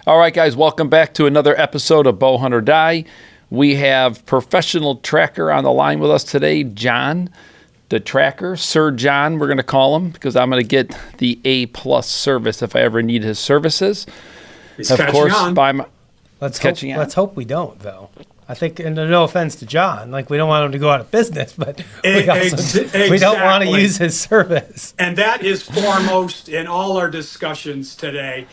All right, guys, welcome back to another episode of Bowhunter Die. We have professional tracker on the line with us today, John, the tracker, Sir John, we're going to call him, because I'm going to get the A+ service if I ever need his services. He's of course, on. Let's hope we don't, though. I think, and no offense to John, like we don't want him to go out of business, but we don't want to use his service. And that is foremost in all our discussions today.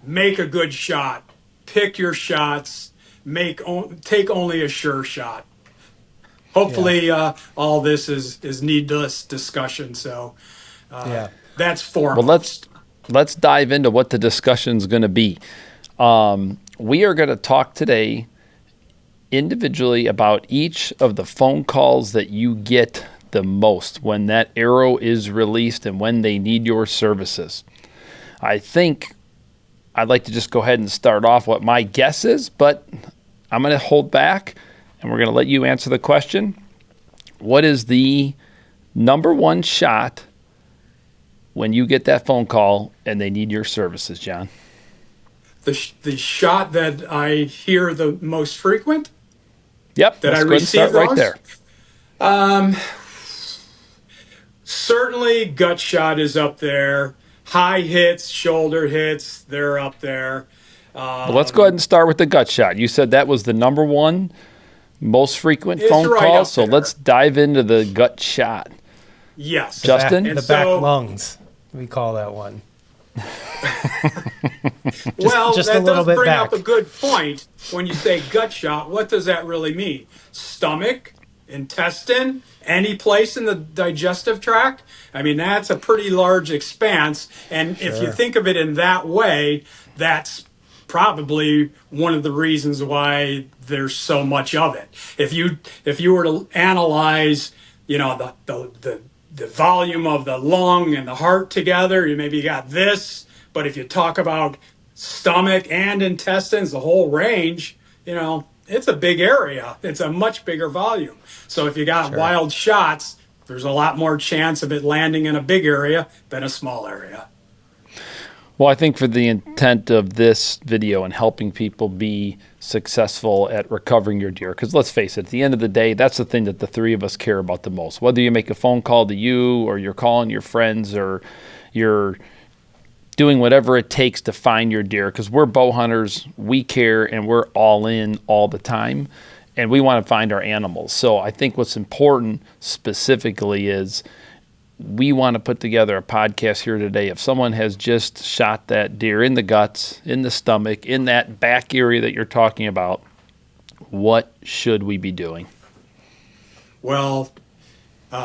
Make a good shot. Pick your shots. Take only a sure shot. Hopefully, all this is needless discussion. So, that's foremost. Well, let's dive into what the discussion's going to be. We are going to talk today individually about each of the phone calls that you get the most when that arrow is released and when they need your services. I think I'd like to just go ahead and start off what my guess is, but I'm going to hold back and we're going to let you answer the question. What is the number one shot when you get that phone call and they need your services, John? The shot that I hear the most frequent? Yep. That I receive right there. Certainly gut shot is up there. High hits, shoulder hits, they're up there. Well, let's go ahead and start with the gut shot. You said that was the number one most frequent phone call, so let's dive into the gut shot. Yes. Justin? The back lungs, we call that one. Just that does bring up a good point. When you say gut shot, what does that really mean? Stomach, intestine, any place in the digestive tract? I mean, that's a pretty large expanse. And if you think of it in that way, that's probably one of the reasons why there's so much of it. If you were to analyze, the volume of the lung and the heart together, you maybe got this. But if you talk about stomach and intestines, the whole range, it's a big area. It's a much bigger volume. So if you got wild shots, there's a lot more chance of it landing in a big area than a small area. Well, I think for the intent of this video and helping people be successful at recovering your deer, because let's face it, at the end of the day, that's the thing that the three of us care about the most. Whether you make a phone call to you or you're calling your friends or you're doing whatever it takes to find your deer, because we're bow hunters, we care, and we're all in all the time, and we want to find our animals. So I think what's important specifically is we want to put together a podcast here today. If someone has just shot that deer in the guts, in the stomach, in that back area that you're talking about, what should we be doing? Well,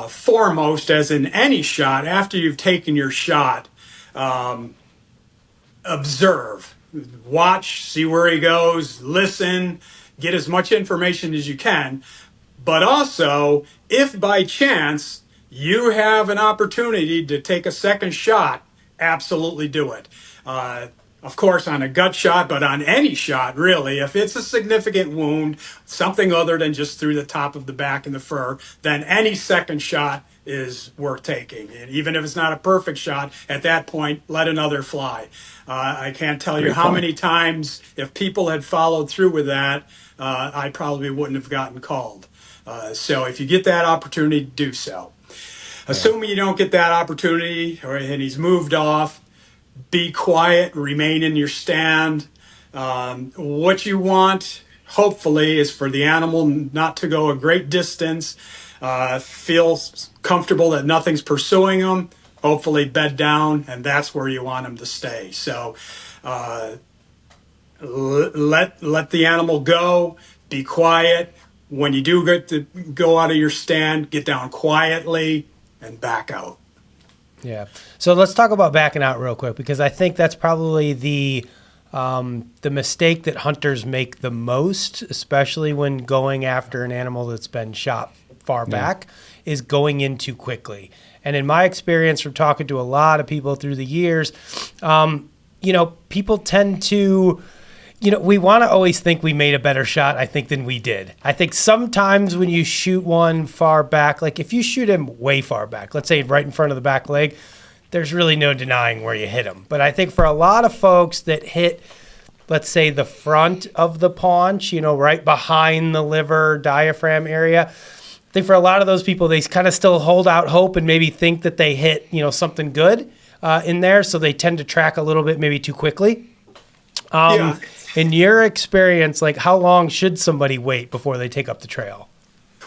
foremost, as in any shot, after you've taken your shot, observe, watch, see where he goes, listen, get as much information as you can. But also, if by chance you have an opportunity to take a second shot, absolutely do it. Of course, on a gut shot, but on any shot, really, if it's a significant wound, something other than just through the top of the back and the fur, then any second shot is worth taking. And even if it's not a perfect shot, at that point, let another fly. I can't tell you how many times, if people had followed through with that, I probably wouldn't have gotten called. So if you get that opportunity, do so. Assuming you don't get that opportunity and he's moved off, be quiet, remain in your stand. What you want, hopefully, is for the animal not to go a great distance, feel comfortable that nothing's pursuing him, hopefully bed down, and that's where you want him to stay. So let the animal go, be quiet. When you do get to go out of your stand, get down quietly and back out. Yeah. So let's talk about backing out real quick, because I think that's probably the mistake that hunters make the most, especially when going after an animal that's been shot far back, is going in too quickly. And in my experience from talking to a lot of people through the years, people tend to, we want to always think we made a better shot, I think, than we did. I think sometimes when you shoot one far back, like if you shoot him way far back, let's say right in front of the back leg, there's really no denying where you hit him. But I think for a lot of folks that hit let's say, the front of the paunch, right behind the liver diaphragm area. I think for a lot of those people, they kind of still hold out hope and maybe think that they hit, something good in there. So they tend to track a little bit maybe too quickly. Yeah. In your experience, like how long should somebody wait before they take up the trail?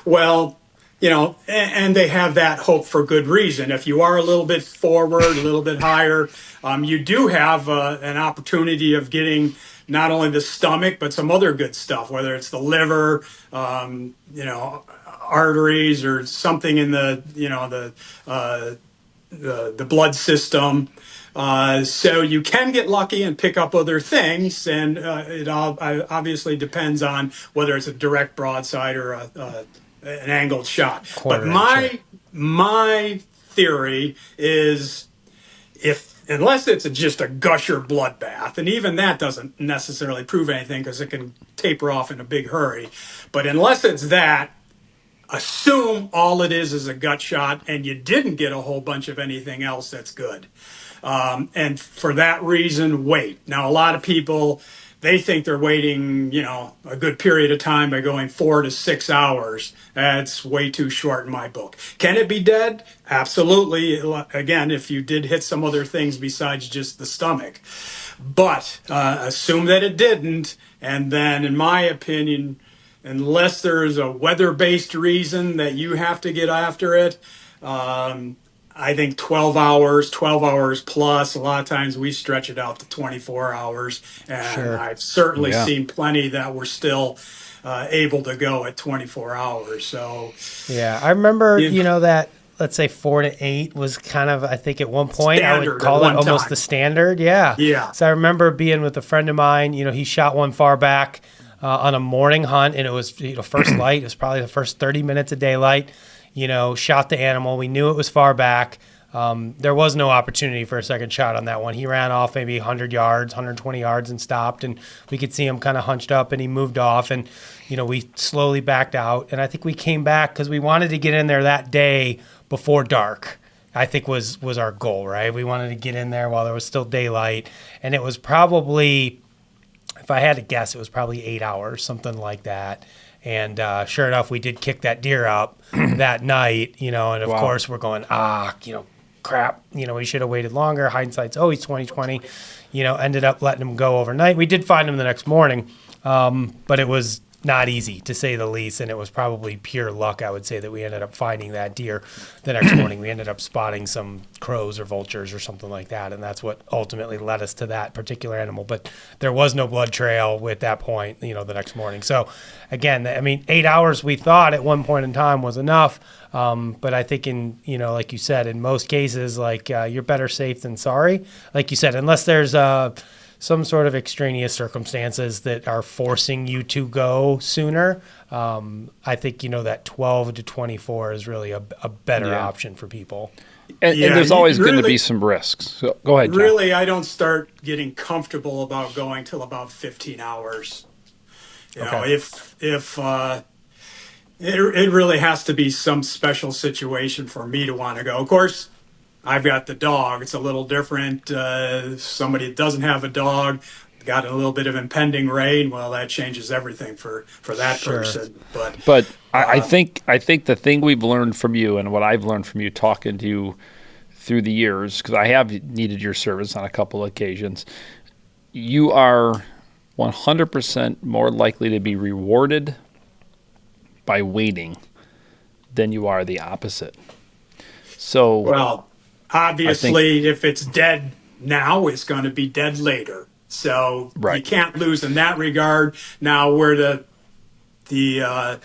Well, and they have that hope for good reason. If you are a little bit forward, a little bit higher, you do have an opportunity of getting not only the stomach, but some other good stuff, whether it's the liver, arteries or something in the blood system. So you can get lucky and pick up other things, and it all obviously depends on whether it's a direct broadside or an angled shot. But my theory is, unless it's just a gusher bloodbath, and even that doesn't necessarily prove anything because it can taper off in a big hurry. But unless it's that, assume all it is a gut shot, and you didn't get a whole bunch of anything else that's good. And for that reason, wait. Now, a lot of people, they think they're waiting, a good period of time by going 4 to 6 hours. That's way too short in my book. Can it be dead? Absolutely. Again, if you did hit some other things besides just the stomach. But assume that it didn't. And then, in my opinion, unless there's a weather-based reason that you have to get after it, I think 12 hours plus. A lot of times we stretch it out to 24 hours. And I've certainly seen plenty that were still able to go at 24 hours. So, yeah, I remember, that, let's say 4 to 8 was kind of, I think at one point, I would call it almost the standard. Yeah. Yeah. So I remember being with a friend of mine, he shot one far back on a morning hunt, and it was, first light. It was probably the first 30 minutes of daylight. Shot the animal. We knew it was far back. There was no opportunity for a second shot on that one. He ran off maybe 100 yards, 120 yards and stopped, and we could see him kind of hunched up, and he moved off, and, we slowly backed out. And I think we came back because we wanted to get in there that day before dark, I think was our goal, right? We wanted to get in there while there was still daylight, and it was probably, if I had to guess, it was probably 8 hours, something like that. And sure enough, we did kick that deer up that night, and of course we're going, crap, we should have waited longer. Hindsight's always 20/20, ended up letting him go overnight. We did find him the next morning, but it was not easy, to say the least, and it was probably pure luck, I would say, that we ended up finding that deer the next morning. We ended up spotting some crows or vultures or something like that, and that's what ultimately led us to that particular animal. But there was no blood trail at that point, the next morning. So, again, 8 hours we thought at one point in time was enough, but I think in, like you said, in most cases, you're better safe than sorry. Like you said, unless there's some sort of extraneous circumstances that are forcing you to go sooner, I think, that 12 to 24 is really a better option for people. And there's always going to be some risks. So go ahead, John. Really, I don't start getting comfortable about going till about 15 hours. If it really has to be some special situation for me to want to go. Of course, I've got the dog. It's a little different. Somebody that doesn't have a dog, got a little bit of impending rain. Well, that changes everything for that person. But I think the thing we've learned from you, and what I've learned from you talking to you through the years, because I have needed your service on a couple of occasions, you are 100% more likely to be rewarded by waiting than you are the opposite. So, well, obviously, if it's dead now, it's going to be dead later. So you can't lose in that regard. Now, where the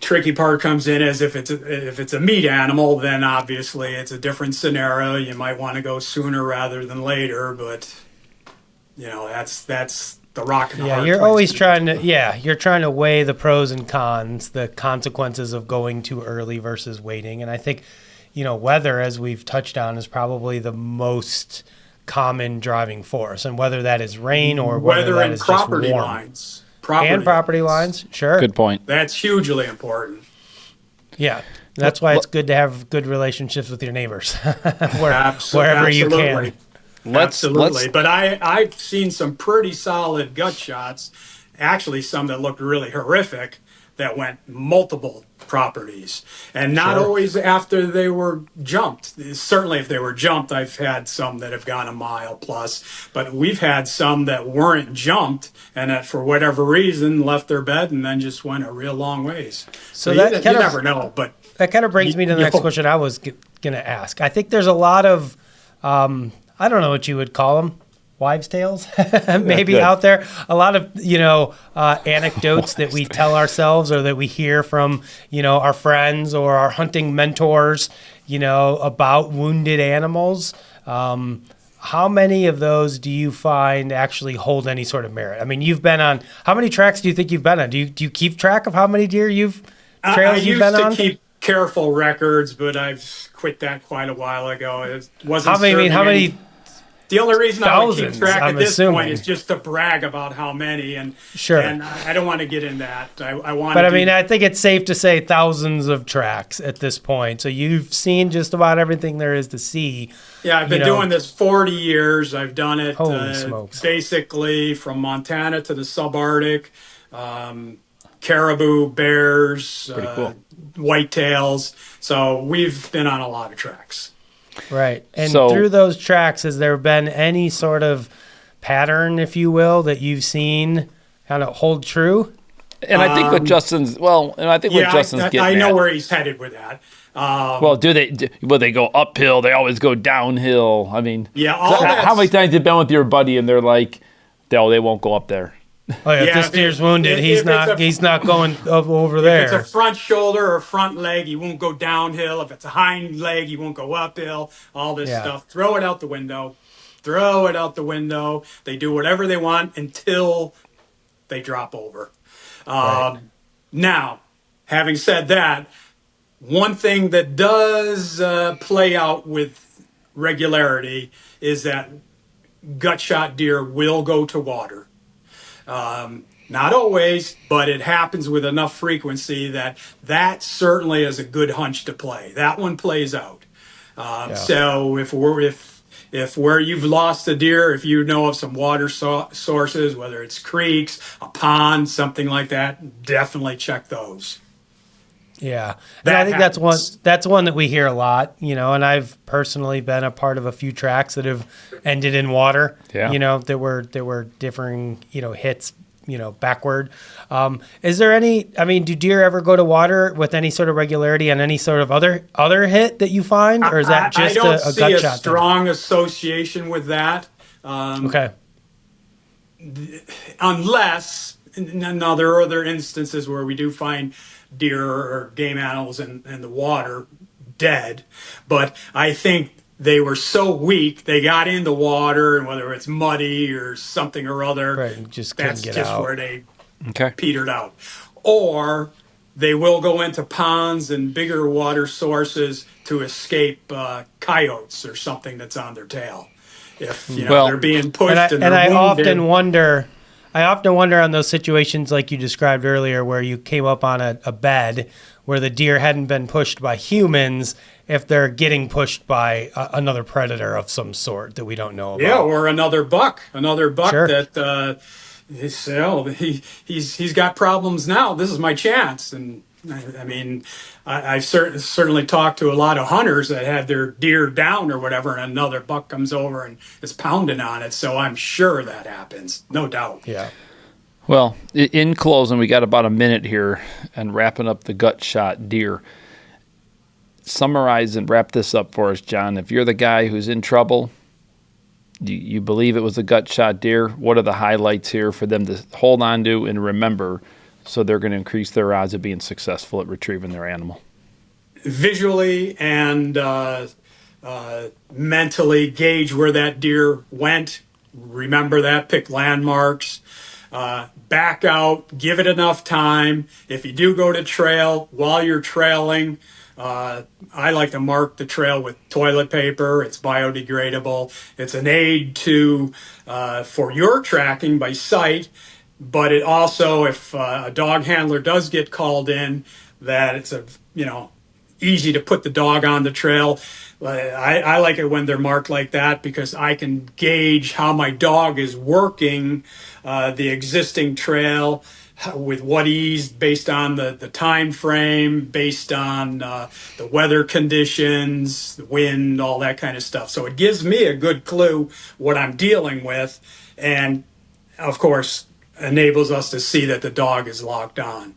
tricky part comes in is if it's a meat animal, then obviously it's a different scenario. You might want to go sooner rather than later, but that's the rock and the hard you're place always trying to weigh the pros and cons, the consequences of going too early versus waiting. And I think, weather, as we've touched on, is probably the most common driving force, and whether that is rain or whether that is just warm. Property lines, sure. Good point. That's hugely important. Yeah, that's why it's good to have good relationships with your neighbors, wherever you can. Absolutely. But I've seen some pretty solid gut shots, actually some that looked really horrific that went multiple properties, and not always after they were jumped. Certainly if they were jumped, I've had some that have gone a mile plus, but we've had some that weren't jumped and that for whatever reason left their bed and then just went a real long ways. So you never know. But that kind of brings me to the next question I was going to ask. I think there's a lot of I don't know what you would call them, wives' tales, maybe out there. A lot of, anecdotes that we tell ourselves or that we hear from, our friends or our hunting mentors, about wounded animals. How many of those do you find actually hold any sort of merit? I mean, you've been on, how many tracks do you think you've been on? Do you keep track of how many deer trails you've been on? I used to keep careful records, but I've quit that quite a while ago. It wasn't. How many? The only reason I would keep track at this point is just to brag about how many, and I don't want to get in that. I want. But I think it's safe to say thousands of tracks at this point. So you've seen just about everything there is to see. Yeah, I've been doing this 40 years. I've done it basically from Montana to the subarctic, caribou, bears, cool. whitetails. So we've been on a lot of tracks. Right. And through those tracks, has there been any sort of pattern, if you will, that you've seen kind of hold true? And I think what Justin's getting I know where he's headed with that. Will they go uphill? They always go downhill. I mean, how many times have you been with your buddy and they're like, no, they won't go up there? Oh yeah, if this deer's wounded, he's not going over there. If it's a front shoulder or front leg, he won't go downhill. If it's a hind leg, he won't go uphill. All this stuff. Throw it out the window. They do whatever they want until they drop over. Now, having said that, one thing that does play out with regularity is that gut shot deer will go to water. Not always, but it happens with enough frequency that certainly is a good hunch to play. That one plays out. So if where you've lost a deer, if you know of some water sources, whether it's creeks, a pond, something like that, definitely check those. Yeah, and I think that's one that we hear a lot, and I've personally been a part of a few tracks that have ended in water. Yeah. There were differing, hits, backward. Is there any, do deer ever go to water with any sort of regularity on any sort of other hit that you find, or is that just a gut shot? I don't see a strong association with that. Okay. Unless, now there are other instances where we do find deer or game animals in the water dead, but I think they were so weak they got in the water, and whether it's muddy or something or other, that's just where they petered out. Or they will go into ponds and bigger water sources to escape coyotes or something that's on their tail. If they're being pushed and I often wonder on those situations like you described earlier where you came up on a bed where the deer hadn't been pushed by humans, if they're getting pushed by another predator of some sort that we don't know about. Yeah, or another buck that he's got problems now. This is my chance. And I've certainly talked to a lot of hunters that had their deer down or whatever, and another buck comes over and is pounding on it. So I'm sure that happens, no doubt. Yeah. Well, in closing, we got about a minute here, and wrapping up the gut shot deer. Summarize and wrap this up for us, John. If you're the guy who's in trouble, you believe it was a gut shot deer, what are the highlights here for them to hold on to and remember, so they're going to increase their odds of being successful at retrieving their animal? Visually and mentally gauge where that deer went. Remember that. Pick landmarks. Back out. Give it enough time. If you do go to trail, while you're trailing, I like to mark the trail with toilet paper. It's biodegradable. It's an aid for your tracking by sight. But it also, if a dog handler does get called in, that it's easy to put the dog on the trail. I like it when they're marked like that because I can gauge how my dog is working the existing trail with what ease, based on the time frame, based on the weather conditions, the wind, all that kind of stuff. So it gives me a good clue what I'm dealing with, and of course enables us to see that the dog is locked on.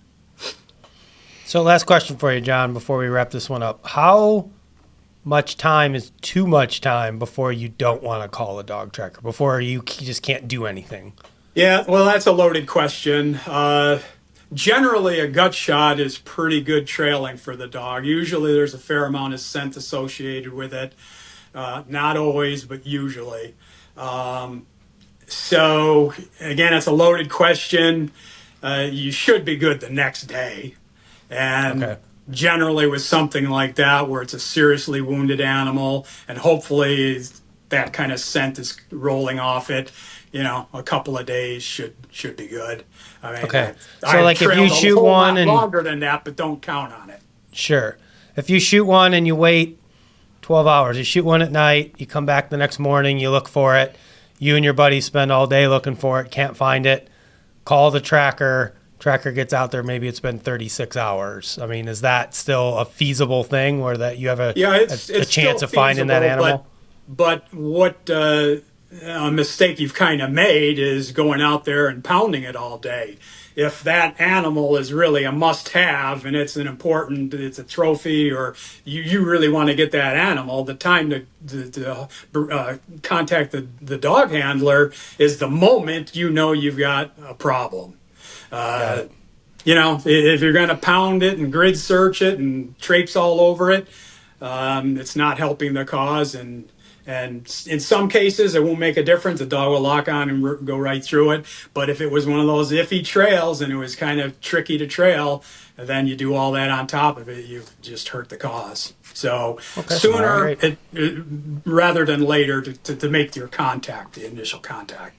So last question for you, John, before we wrap this one up. How much time is too much time before you don't want to call a dog tracker, before you just can't do anything? Yeah, well, that's a loaded question. Generally, a gut shot is pretty good trailing for the dog. Usually there's a fair amount of scent associated with it. Not always, but usually. So again, it's a loaded question. You should be good the next day. And Okay. generally with something like that, where it's a seriously wounded animal, and hopefully that kind of scent is rolling off it, a couple of days should be good. I mean, Okay. So I've like if you trailed a shoot whole one lot and longer than that, but don't count on it. sure, if you shoot one and you wait 12 hours, you shoot one at night, you come back the next morning, you look for it, you and your buddy spend all day looking for it, can't find it, call the tracker gets out there, maybe it's been 36 hours. I mean, is that still a feasible thing where that you have a It's chance still of finding that feasible, animal? But what a mistake you've kind of made is going out there and pounding it all day. If that animal is really a must-have and it's a trophy, or you really want to get that animal, the time to contact the dog handler is the moment you've got a problem. If you're going to pound it and grid search it and traipse all over it, it's not helping the cause. And in some cases, it won't make a difference. The dog will lock on and go right through it. But if it was one of those iffy trails and it was kind of tricky to trail, then you do all that on top of it, you've just hurt the cause. So sooner Right. rather than later to make your contact, the initial contact.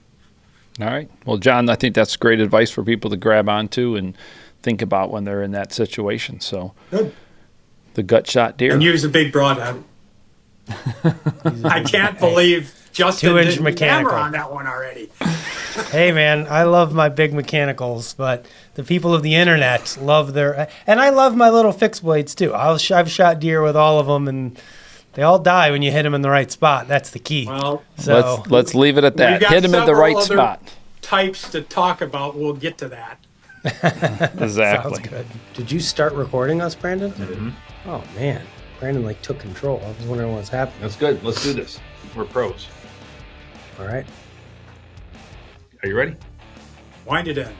All right. Well, John, I think that's great advice for people to grab onto and think about when they're in that situation. So, Good. The gut shot deer. And use a big broadhead. I can't believe Justin 2-inch didn't mechanical. hammer on that one already. Hey, man, I love my big mechanicals, but the people of the internet love and I love my little fixed blades too. I've shot deer with all of them, and they all die when you hit them in the right spot. That's the key. Well, So let's leave it at we've that. got Hit him in the several right other spot. types to talk about. We'll get to that. Exactly. sounds good. Did you start recording us, Brandon? Mm-hmm. Oh man, Brandon took control. I was wondering what's happening. That's good. Let's do this. We're pros. All right. Are you ready? Wind it in.